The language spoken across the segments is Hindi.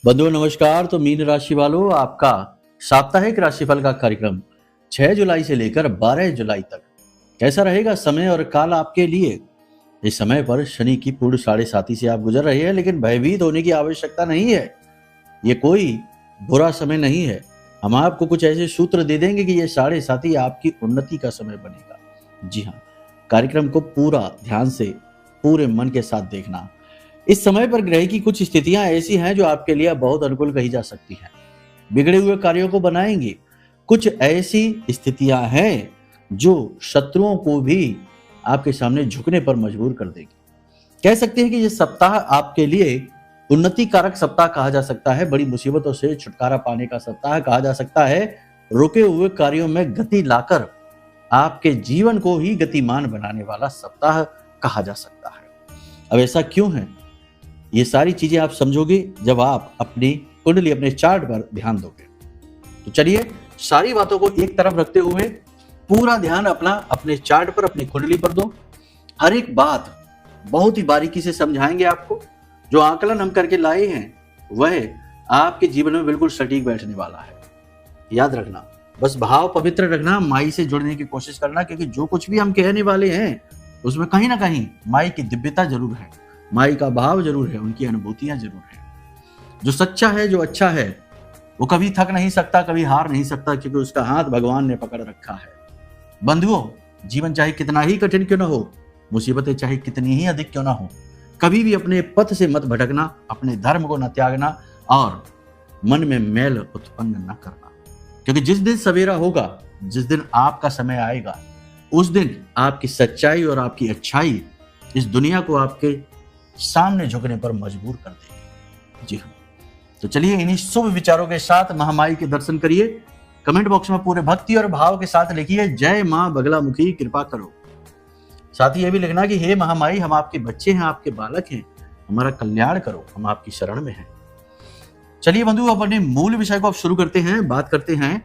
बंधुओं नमस्कार। तो मीन राशि वालों, आपका साप्ताहिक राशिफल का कार्यक्रम 6 जुलाई से लेकर 12 जुलाई तक कैसा रहेगा समय और काल आपके लिए। इस समय पर शनि की पूर्ण 7.5 से आप गुजर रहे हैं, लेकिन भयभीत होने की आवश्यकता नहीं है। ये कोई बुरा समय नहीं है। हम आपको कुछ ऐसे सूत्र दे देंगे कि ये 7.5 आपकी उन्नति का समय बनेगा। जी हाँ, कार्यक्रम को पूरा ध्यान से पूरे मन के साथ देखना। इस समय पर ग्रह की कुछ स्थितियां ऐसी हैं जो आपके लिए बहुत अनुकूल कही जा सकती हैं, बिगड़े हुए कार्यों को बनाएंगी। कुछ ऐसी स्थितियां हैं जो शत्रुओं को भी आपके सामने झुकने पर मजबूर कर देगी। कह सकते हैं कि यह सप्ताह आपके लिए उन्नति कारक सप्ताह कहा जा सकता है। बड़ी मुसीबतों से छुटकारा पाने का सप्ताह कहा जा सकता है। रुके हुए कार्यों में गति लाकर आपके जीवन को ही गतिमान बनाने वाला सप्ताह कहा जा सकता है। अब ऐसा क्यों है, ये सारी चीजें आप समझोगे जब आप अपनी कुंडली, अपने चार्ट पर ध्यान दोगे। तो चलिए, सारी बातों को एक तरफ रखते हुए पूरा ध्यान अपना अपने चार्ट पर, अपनी कुंडली पर दो। हर एक बात बहुत ही बारीकी से समझाएंगे आपको। जो आकलन हम करके लाए हैं वह आपके जीवन में बिल्कुल सटीक बैठने वाला है। याद रखना, बस भाव पवित्र रखना, माई से जुड़ने की कोशिश करना, क्योंकि जो कुछ भी हम कहने वाले हैं उसमें कहीं ना कहीं माई की दिव्यता जरूर है, माई का भाव जरूर है, उनकी अनुभूतियां जरूर है। जो सच्चा है, जो अच्छा है, वो कभी थक नहीं सकता, कभी हार नहीं सकता, क्योंकि उसका हाथ भगवान ने पकड़ रखा है। बंधुओं, जीवन चाहे कितना ही कठिन क्यों ना हो, मुसीबतें चाहे कितनी ही अधिक क्यों ना हो, कभी भी अपने पथ से मत भटकना, अपने धर्म को न त्यागना और मन में मैल उत्पन्न न करना। क्योंकि जिस दिन सवेरा होगा, जिस दिन आपका समय आएगा, उस दिन आपकी सच्चाई और आपकी अच्छाई इस दुनिया को आपके सामने झुकने पर मजबूर कर देगी। जी हाँ, तो चलिए इन्हीं शुभ विचारों के साथ महामाई के दर्शन करिए। कमेंट बॉक्स में पूरे भक्ति और भाव के साथ लिखिए, जय मां बगलामुखी कृपा करो। साथ ही यह भी लिखना कि हे महामाई, हम आपके बच्चे हैं, आपके बालक हैं, हमारा कल्याण करो, हम आपकी शरण में हैं। चलिए बंधु, अब अपने मूल विषय को अब शुरू करते हैं। बात करते हैं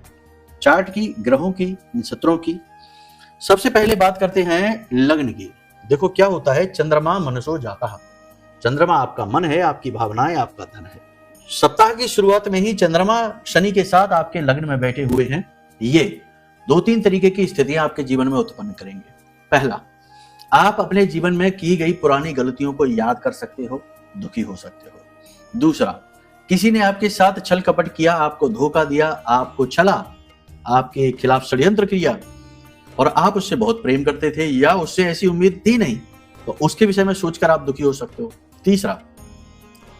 चार्ट की, ग्रहों की, नक्षत्रों की। सबसे पहले बात करते हैं लग्न की। देखो क्या होता है, चंद्रमा मनसो जाता है। चंद्रमा आपका मन है, आपकी भावनाएं, आपका धन है। सप्ताह की शुरुआत में ही चंद्रमा शनि के साथ आपके लग्न में बैठे हुए हैं। ये 2-3 तरीके की स्थितियां आपके जीवन में उत्पन्न करेंगे। पहला, आप अपने जीवन में की गई पुरानी गलतियों को याद कर सकते हो, दुखी हो सकते हो। दूसरा, किसी ने आपके साथ छल कपट किया, आपको धोखा दिया, आपको छला, आपके खिलाफ षड्यंत्र किया और आप उससे बहुत प्रेम करते थे या उससे ऐसी उम्मीद थी नहीं, तो उसके विषय में सोचकर आप दुखी हो सकते हो। तीसरा,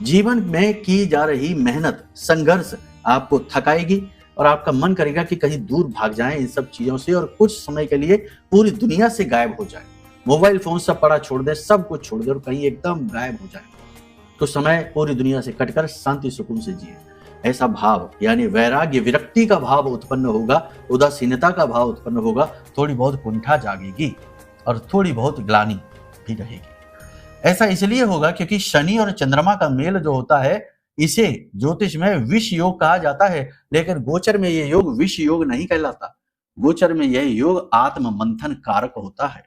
जीवन में की जा रही मेहनत, संघर्ष आपको थकाएगी और आपका मन करेगा कि कहीं दूर भाग जाएं इन सब चीजों से और कुछ समय के लिए पूरी दुनिया से गायब हो जाए। मोबाइल फोन सब पड़ा छोड़ दे, सब कुछ छोड़ दे और कहीं एकदम गायब हो जाए। तो समय पूरी दुनिया से कटकर शांति सुकून से जिए। ऐसा भाव यानी वैराग्य, विरक्ति का भाव उत्पन्न होगा, उदासीनता का भाव उत्पन्न होगा, थोड़ी बहुत कुंठा जागेगी और थोड़ी बहुत ग्लानि भी रहेगी। ऐसा इसलिए होगा क्योंकि शनि और चंद्रमा का मेल जो होता है, इसे ज्योतिष में विष योग कहा जाता है, लेकिन गोचर में यह योग विष योग नहीं कहलाता। गोचर में यह योग आत्म मंथन कारक होता है।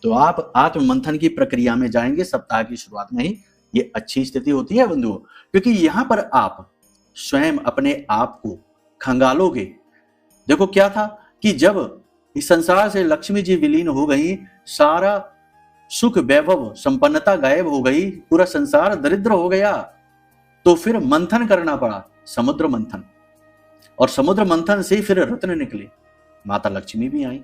तो आप आत्म मंथन की प्रक्रिया में जाएंगे सप्ताह की शुरुआत में ही। ये अच्छी स्थिति होती है बंधुओं, क्योंकि यहां पर आप स्वयं अपने आप को खंगालोगे। देखो क्या था कि जब इस संसार से लक्ष्मी जी विलीन हो गई, सारा सुख, वैभव, संपन्नता गायब हो गई, पूरा संसार दरिद्र हो गया, तो फिर मंथन करना पड़ा, समुद्र मंथन। और समुद्र मंथन से फिर रत्न निकले, माता लक्ष्मी भी आई,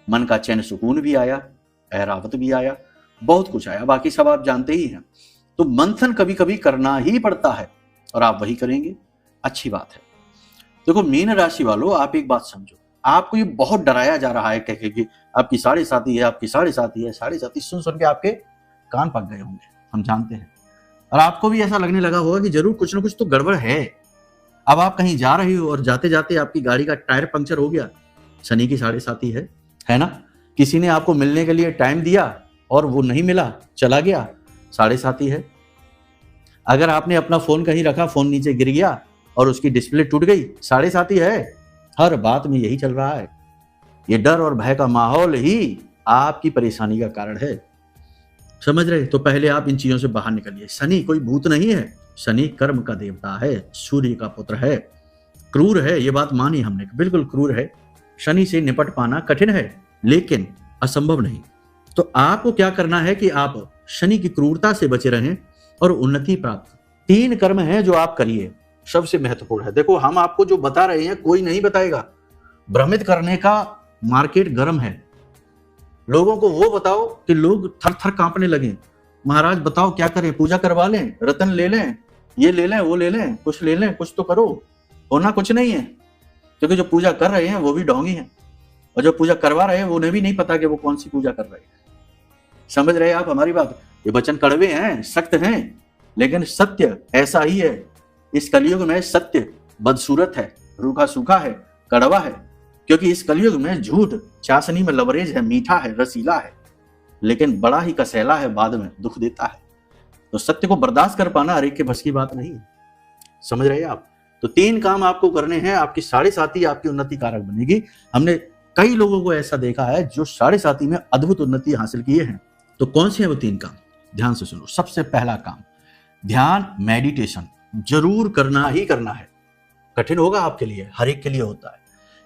मन का चैन सुकून भी आया, ऐरावत भी आया, बहुत कुछ आया, बाकी सब आप जानते ही हैं। तो मंथन कभी कभी करना ही पड़ता है और आप वही करेंगे, अच्छी बात है। देखो मीन राशि वालों, आप एक बात समझो, आपको ये बहुत डराया जा रहा है कह के आपकी 7.5 है, आपकी 7.5 है, 7.5 सुन के आपके कान पक गए होंगे, हम जानते हैं। और आपको भी ऐसा लगने लगा होगा कि जरूर कुछ ना कुछ तो गड़बड़ है। अब आप कहीं जा रही हो और जाते जाते आपकी गाड़ी का टायर पंक्चर हो गया, शनि की 7.5 है ना। किसी ने आपको मिलने के लिए टाइम दिया और वो नहीं मिला, चला गया, 7.5 है। अगर आपने अपना फोन कहीं रखा, फोन नीचे गिर गया और उसकी डिस्प्ले टूट गई, 7.5 है। हर बात में यही चल रहा है। ये डर और भय का माहौल ही आपकी परेशानी का कारण है। समझ रहे? तो पहले आप इन चीजों से बाहर निकलिए। शनि कोई भूत नहीं है, शनि कर्म का देवता है, सूर्य का पुत्र है, क्रूर है, ये बात मानी हमने, बिल्कुल क्रूर है। शनि से निपट पाना कठिन है, लेकिन असंभव नहीं। तो आपको क्या करना है कि आप शनि की क्रूरता से बचे रहें और उन्नति प्राप्त। 3 कर्म हैं जो आप करिए, सबसे महत्वपूर्ण है। देखो, हम आपको जो बता रहे हैं कोई नहीं बताएगा। भ्रमित करने का मार्केट गर्म है। लोगों को वो बताओ कि लोग थर थर कांपने लगे। महाराज बताओ क्या करें? पूजा करवा लें, रतन ले लें, ये ले लें, वो ले लें, कुछ ले लें, कुछ तो करो। होना कुछ नहीं है, क्योंकि जो पूजा कर रहे हैं वो भी ढोंगी हैं, और जो पूजा करवा रहे हैं उन्हें भी नहीं पता कि वो कौन सी पूजा कर रहे हैं। समझ रहे हैं आप हमारी बात? ये वचन कड़वे हैं, सख्त हैं, लेकिन सत्य ऐसा ही है। इस कलयुग में सत्य बदसूरत है, रूखा सूखा है, कड़वा है, क्योंकि इस कलयुग में झूठ चाशनी में लवरेज है, मीठा है, रसीला है, लेकिन बड़ा ही कसैला है, बाद में दुख देता है। तो सत्य को बर्दाश्त कर पाना हर एक के बस की बात नहीं है। समझ रहे हैं आप? तो 3 काम आपको करने हैं, आपकी 7.5 आपकी उन्नति कारक बनेगी। हमने कई लोगों को ऐसा देखा है जो 7.5 में अद्भुत उन्नति हासिल किए हैं। तो कौन से हैं वो 3 काम? ध्यान से सुनो। सबसे पहला काम, ध्यान, मेडिटेशन जरूर करना ही करना है। कठिन होगा आपके लिए, हर एक के लिए होता है।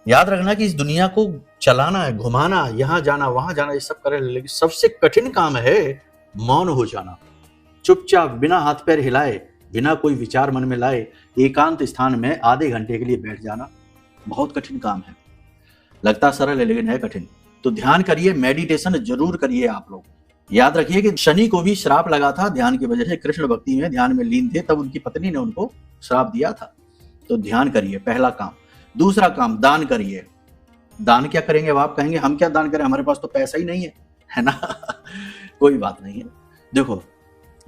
याद रखना कि इस दुनिया को चलाना है, घुमाना, यहां जाना वहां जाना, ये सब करें, लेकिन सबसे कठिन काम है मौन हो जाना। चुपचाप बिना हाथ पैर हिलाए, बिना कोई विचार मन में लाए, एकांत स्थान में आधे घंटे के लिए बैठ जाना बहुत कठिन काम है। लगता सरल है लेकिन है कठिन। तो ध्यान करिए, मेडिटेशन जरूर करिए आप लोग। याद रखिए कि शनि को भी श्राप लगा था ध्यान की वजह से। कृष्ण भक्ति में ध्यान में लीन थे, तब उनकी पत्नी ने उनको श्राप दिया था। तो ध्यान करिए, पहला काम। दूसरा काम, दान करिए। दान क्या करेंगे? अब आप कहेंगे हम क्या दान करें, हमारे पास तो पैसा ही नहीं है ना? कोई बात नहीं है। देखो,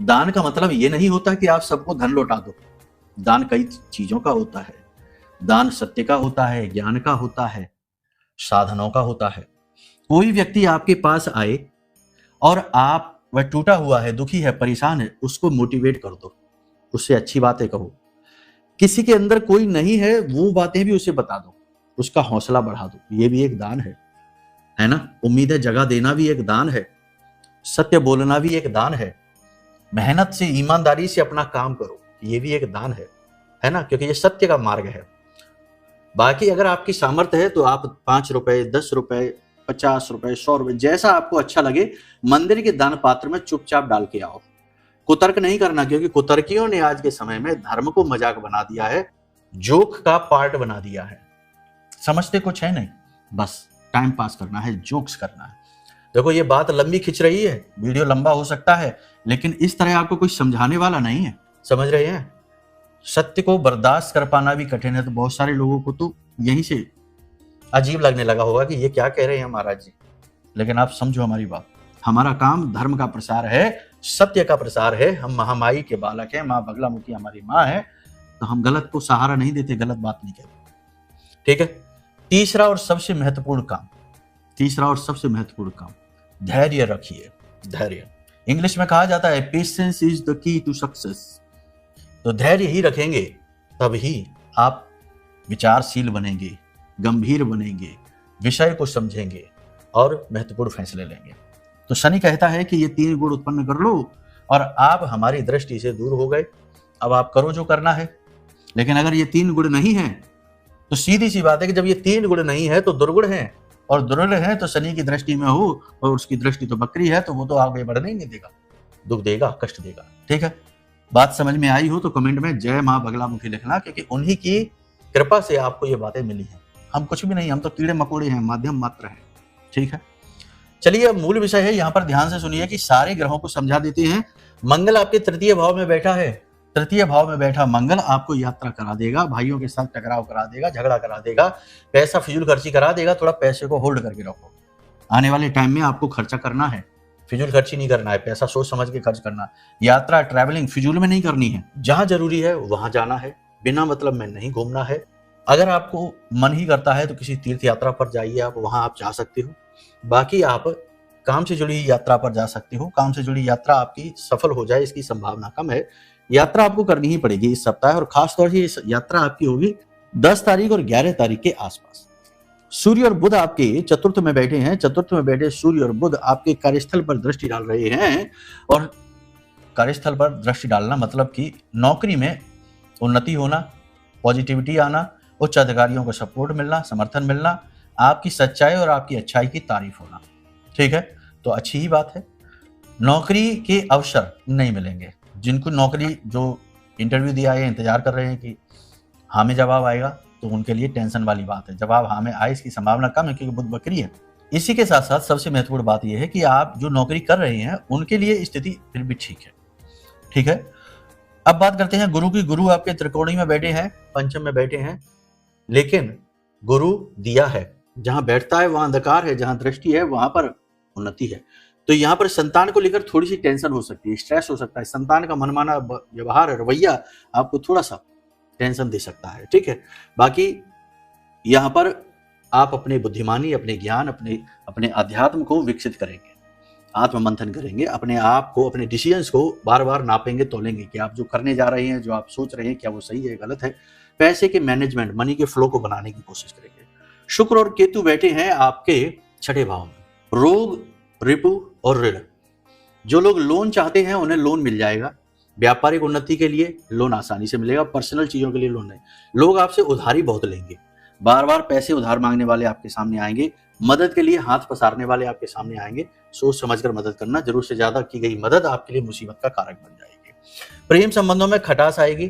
दान का मतलब ये नहीं होता कि आप सबको धन लौटा दो। दान कई चीजों का होता है। दान सत्य का होता है, ज्ञान का होता है, साधनों का होता है। कोई व्यक्ति आपके पास आए और आप वह टूटा हुआ है, दुखी है, परेशान है, उसको मोटिवेट कर दो, उससे अच्छी बातें कहो। किसी के अंदर कोई नहीं है, वो बातें भी उसे बता दो, उसका हौसला बढ़ा दो, ये भी एक दान है ना? उम्मीदें जगा देना भी एक दान है, सत्य बोलना भी एक दान है, मेहनत से, ईमानदारी से अपना काम करो, ये भी एक दान है ना? क्योंकि ये सत्य का मार्ग है। बाकी अगर आपकी सामर्थ्य है तो आप 5 रुपए, 10 रुपए, 50 रुपए, 100 रुपए, जैसा आपको अच्छा लगे, मंदिर के दान पात्र में चुपचाप डाल के आओ। कुतर्क नहीं करना, क्योंकि कुतर्कियों ने आज के समय में धर्म को मजाक बना दिया है, जोक का पार्ट बना दिया है। समझते कुछ है नहीं, बस टाइम पास करना है, जोक्स करना है। देखो, ये बात लंबी खिंच रही है, वीडियो लंबा हो सकता है, लेकिन इस तरह आपको कोई समझाने वाला नहीं है। समझ रहे हैं? सत्य को बर्दाश्त कर पाना भी कठिन है, तो बहुत सारे लोगों को तो यहीं से अजीब लगने लगा होगा कि ये क्या कह रहे हैं महाराज जी। लेकिन आप समझो हमारी बात, हमारा काम धर्म का प्रसार है, सत्य का प्रसार है। हम महामाई के बालक हैं, माँ बगलामुखी हमारी माँ है, तो हम गलत को सहारा नहीं देते, गलत बात नहीं कहते। ठीक है? तीसरा और सबसे महत्वपूर्ण काम, धैर्य रखिए। धैर्य, इंग्लिश में कहा जाता है patience is the key to success. तो धैर्य ही रखेंगे तब ही आप विचारशील बनेंगे, गंभीर बनेंगे, विषय को समझेंगे और महत्वपूर्ण फैसले लेंगे। तो शनि कहता है कि ये 3 गुण उत्पन्न कर लो और आप हमारी दृष्टि से दूर हो गए। अब आप करो जो करना है। लेकिन अगर ये 3 गुण नहीं है तो सीधी सी बात है कि जब ये 3 गुण नहीं है तो दुर्गुण है, और दुर्गुण है तो शनि की दृष्टि में हो, और उसकी दृष्टि तो बकरी है, तो वो तो आगे बढ़ने ही नहीं देगा, दुख देगा, कष्ट देगा। ठीक है? बात समझ में आई हो तो कमेंट में जय माँ बगलामुखी लिखना, क्योंकि उन्हीं की कृपा से आपको ये बातें मिली हैं। हम कुछ भी नहीं, हम तो कीड़े मकोड़े हैं, माध्यम मात्र हैं। ठीक है? चलिए, अब मूल विषय है, यहाँ पर ध्यान से सुनिए कि सारे ग्रहों को समझा देते हैं। मंगल आपके तृतीय भाव में बैठा है। तृतीय भाव में बैठा मंगल आपको यात्रा करा देगा, भाइयों के साथ टकराव करा देगा, झगड़ा करा देगा, पैसा फिजूल खर्ची करा देगा। थोड़ा पैसे को होल्ड करके रखो, आने वाले टाइम में आपको खर्चा करना है, फिजूल खर्ची नहीं करना है, पैसा सोच समझ के खर्च करना। यात्रा, ट्रैवलिंग फिजूल में नहीं करनी है, जहां जरूरी है वहां जाना है, बिना मतलब में नहीं घूमना है। अगर आपको मन ही करता है तो किसी तीर्थ यात्रा पर जाइए, आप वहां आप जा सकते हो। बाकी आप काम से जुड़ी यात्रा पर जा सकते हो। काम से जुड़ी यात्रा आपकी सफल हो जाए इसकी संभावना कम है। यात्रा आपको करनी ही पड़ेगी इस सप्ताह, और खास तौर से इस यात्रा आपकी होगी 10 तारीख और 11 तारीख के आसपास। सूर्य और बुध आपके चतुर्थ में बैठे हैं। चतुर्थ में बैठे सूर्य और बुध आपके कार्यस्थल पर दृष्टि डाल रहे हैं, और कार्यस्थल पर दृष्टि डालना मतलब कि नौकरी में उन्नति होना, पॉजिटिविटी आना, उच्च अधिकारियों को सपोर्ट मिलना, समर्थन मिलना, आपकी सच्चाई और आपकी अच्छाई की तारीफ होना। ठीक है, तो अच्छी ही बात है। नौकरी के अवसर नहीं मिलेंगे। जिनको नौकरी जो इंटरव्यू दिया है, इंतजार कर रहे हैं कि हाँ में जवाब आएगा, तो उनके लिए टेंशन वाली बात है। जवाब हाँ में आए इसकी संभावना कम है, क्योंकि बुध वक्री है। इसी के साथ साथ सबसे महत्वपूर्ण बात यह है कि आप जो नौकरी कर रहे हैं उनके लिए स्थिति फिर भी ठीक है। ठीक है, अब बात करते हैं गुरु की। गुरु आपके त्रिकोणी में बैठे हैं, पंचम में बैठे हैं, लेकिन गुरु दिया है, जहां बैठता है वहां अंधकार है, जहां दृष्टि है वहां पर उन्नति है। तो यहाँ पर संतान को लेकर थोड़ी सी टेंशन हो सकती है, स्ट्रेस हो सकता है। संतान का मनमाना व्यवहार, रवैया आपको थोड़ा सा टेंशन दे सकता है। ठीक है, बाकी यहाँ पर आप अपने बुद्धिमानी, अपने ज्ञान, अपने अध्यात्म को विकसित करेंगे, आत्म मंथन करेंगे, अपने आप को, अपने डिसीजंस को बार बार नापेंगे, तोलेंगे कि आप जो करने जा रहे हैं, जो आप सोच रहे हैं, क्या वो सही है, गलत है। पैसे के मैनेजमेंट, मनी के फ्लो को बनाने की कोशिश करेंगे। शुक्र और केतु बैठे हैं आपके छठे भाव में। रोग, रिपु और ऋण, जो लोग लोन चाहते हैं उन्हें लोन मिल जाएगा। व्यापारिक उन्नति के लिए लोन आसानी से मिलेगा, पर्सनल चीजों के लिए लोन नहीं। लोग आपसे उधारी बहुत लेंगे, बार बार पैसे उधार मांगने वाले आपके सामने आएंगे, मदद के लिए हाथ पसारने वाले आपके सामने आएंगे। सोच समझकर मदद करना, जरूरत से ज्यादा की गई मदद आपके लिए मुसीबत का कारक बन जाएगी। प्रेम संबंधों में खटास आएगी,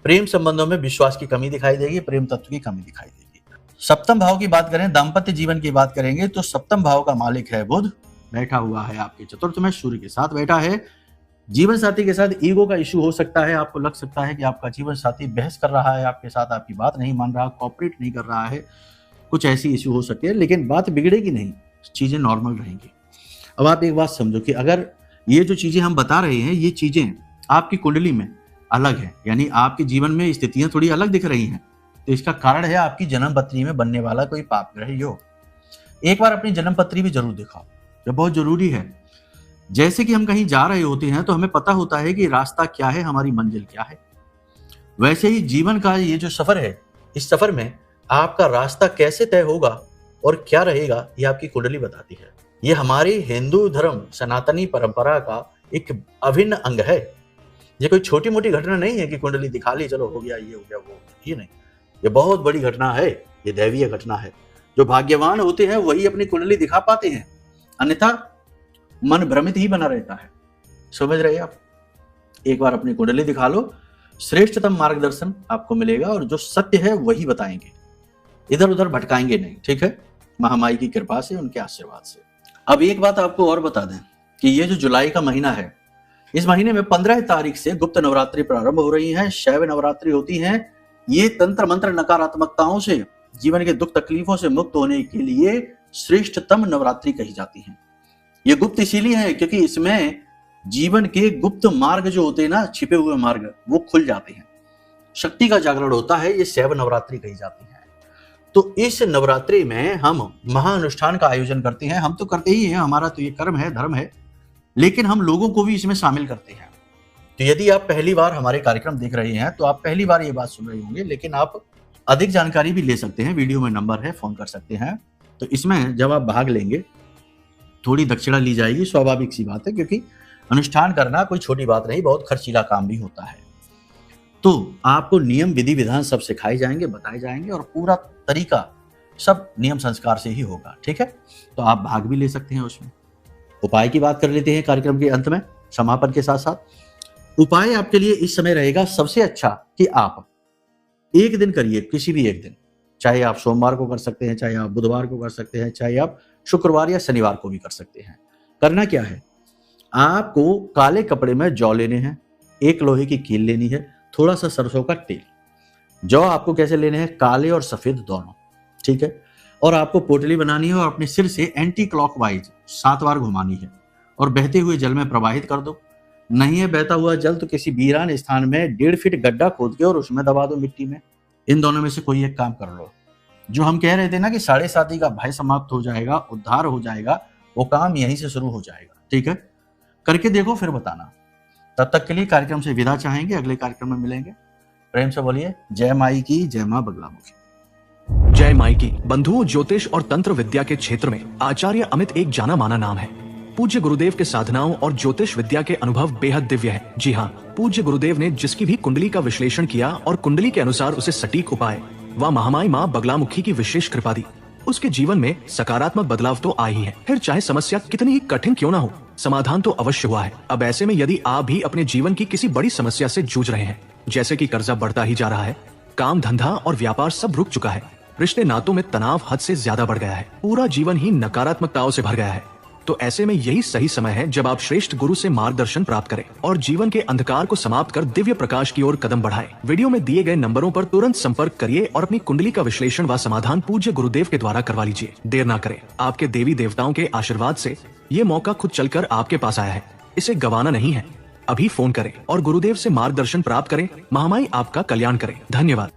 प्रेम संबंधों में विश्वास की कमी दिखाई देगी, प्रेम तत्व की कमी दिखाई देगी। सप्तम भाव की बात करें, दाम्पत्य जीवन की बात करेंगे, तो सप्तम भाव का मालिक है बुध, बैठा हुआ है आपके चतुर्थ में, सूर्य के साथ बैठा है। जीवन साथी के साथ ईगो का इशू हो सकता है। आपको लग सकता है कि आपका जीवन साथी बहस कर रहा है आपके साथ, आपकी बात नहीं मान रहा, कोऑपरेट नहीं कर रहा है, कुछ ऐसी इशू हो सकती है, लेकिन बात बिगड़ेगी नहीं, चीजें नॉर्मल रहेंगी। अब आप एक बात समझो कि अगर ये जो चीजें हम बता रहे हैं, ये चीजें आपकी कुंडली में अलग है, यानी आपके जीवन में स्थितियां थोड़ी अलग दिख रही हैं, तो इसका कारण है आपकी जन्म पत्री में बनने वाला कोई पाप ग्रह योग। एक बार अपनी जन्म पत्री भी जरूर दिखाओ, ये बहुत जरूरी है। जैसे कि हम कहीं जा रहे होते हैं तो हमें पता होता है कि रास्ता क्या है, हमारी मंजिल क्या है। वैसे ही जीवन का ये जो सफर है, इस सफर में आपका रास्ता कैसे तय होगा और क्या रहेगा, ये आपकी कुंडली बताती है। ये हमारी हिंदू धर्म सनातनी परंपरा का एक अभिन्न अंग है। ये कोई छोटी मोटी घटना नहीं है कि कुंडली दिखा ली, चलो हो गया, ये हो गया, वो हो गया। ये नहीं, ये बहुत बड़ी घटना है, ये दैवीय घटना है। जो भाग्यवान होते हैं वही अपनी कुंडली दिखा पाते हैं, अन्यथा मन भ्रमित ही बना रहता है। समझ रहे आप? एक बार अपनी कुंडली दिखा लो, श्रेष्ठतम मार्गदर्शन आपको मिलेगा, और जो सत्य है वही बताएंगे, इधर उधर भटकाएंगे नहीं। ठीक है, महामाई की कृपा से, उनके आशीर्वाद से। अब एक बात आपको और बता दें कि ये जो जुलाई का महीना है, इस महीने में 15 तारीख से गुप्त नवरात्रि प्रारंभ हो रही है, शैव नवरात्रि होती है। ये तंत्र मंत्र नकारात्मकताओं से, जीवन के दुख तकलीफों से मुक्त होने के लिए श्रेष्ठतम नवरात्रि कही जाती है। ये गुप्त इसीलिए है क्योंकि इसमें जीवन के गुप्त मार्ग जो होते हैं ना, छिपे हुए मार्ग, वो खुल जाते हैं, शक्ति का जागरण होता है। ये शैव नवरात्रि कही जाती है। तो इस नवरात्रि में हम महाअनुष्ठान का आयोजन करते हैं। हम तो करते ही हैं, हमारा तो ये कर्म है, धर्म है, लेकिन हम लोगों को भी इसमें शामिल करते हैं। तो यदि आप पहली बार हमारे कार्यक्रम देख रहे हैं तो आप पहली बार ये बात सुन रहे होंगे, लेकिन आप अधिक जानकारी भी ले सकते हैं। वीडियो में नंबर है, फोन कर सकते हैं। तो इसमें जब आप भाग लेंगे, थोड़ी दक्षिणा ली जाएगी, स्वाभाविक सी बात है, क्योंकि अनुष्ठान करना कोई छोटी बात नहीं, बहुत खर्चीला काम भी होता है। तो आपको नियम, विधि, विधान सब सिखाए जाएंगे, बताए जाएंगे, और पूरा तरीका सब नियम संस्कार से ही होगा। ठीक है, तो आप भाग भी ले सकते हैं उसमें। उपाय की बात कर लेते हैं कार्यक्रम के अंत में, समापन के साथ साथ। उपाय आपके लिए इस समय रहेगा सबसे अच्छा कि आप एक दिन करिए, किसी भी एक दिन, चाहे आप सोमवार को कर सकते हैं, चाहे आप बुधवार को कर सकते हैं, चाहे आप शुक्रवार या शनिवार को भी कर सकते हैं। करना क्या है, आपको काले कपड़े में जौ लेने हैं, एक लोहे की कील लेनी है, थोड़ा सा सरसों का तेल। जौ आपको कैसे लेने हैं, काले और सफेद दोनों। ठीक है, और आपको पोटली बनानी है और अपने सिर से एंटी क्लॉकवाइज 7 बार घुमानी है और बहते हुए जल में प्रवाहित कर दो। नहीं है बहता हुआ जल तो किसी वीरान स्थान में 1.5 फीट गड्ढा खोद के और उसमें दबा दो मिट्टी में। इन दोनों में से कोई एक काम कर लो। जो हम कह रहे थे ना कि 7.5 का भय समाप्त हो जाएगा, उद्धार हो जाएगा, वो काम यहीं से शुरू हो जाएगा। ठीक है, करके देखो, फिर बताना। तब तक के लिए कार्यक्रम से विदा चाहेंगे, अगले कार्यक्रम में मिलेंगे। प्रेम से बोलिए जय माई की, जय मां बगलामुखी। जय माई की। बंधुओं, ज्योतिष और तंत्र विद्या के क्षेत्र में आचार्य अमित एक जाना माना नाम है। पूज्य गुरुदेव के साधनाओं और ज्योतिष विद्या के अनुभव बेहद दिव्य है। जी हाँ, पूज्य गुरुदेव ने जिसकी भी कुंडली का विश्लेषण किया और कुंडली के अनुसार उसे सटीक उपाय व महामाई माँ बगलामुखी की विशेष कृपा दी, उसके जीवन में सकारात्मक बदलाव तो आ ही है। फिर चाहे समस्या कितनी ही कठिन क्यों ना हो, समाधान तो अवश्य हुआ है। अब ऐसे में यदि आप भी अपने जीवन की किसी बड़ी समस्या से जूझ रहे हैं, जैसे कि कर्जा बढ़ता ही जा रहा है, काम धंधा और व्यापार सब रुक चुका है, रिश्ते नातों में तनाव हद से ज्यादा बढ़ गया है, पूरा जीवन ही नकारात्मकताओं से भर गया है, तो ऐसे में यही सही समय है जब आप श्रेष्ठ गुरु से मार्गदर्शन प्राप्त करें और जीवन के अंधकार को समाप्त कर दिव्य प्रकाश की ओर कदम बढ़ाएं। वीडियो में दिए गए नंबरों पर तुरंत संपर्क करिए और अपनी कुंडली का विश्लेषण व समाधान पूज्य गुरुदेव के द्वारा करवा लीजिए। देर ना करें, आपके देवी देवताओं के आशीर्वाद से ये मौका खुद चलकर आपके पास आया है, इसे गंवाना नहीं है। अभी फोन करें और गुरुदेव से मार्गदर्शन प्राप्त करें। महामाई आपका कल्याण करें। धन्यवाद।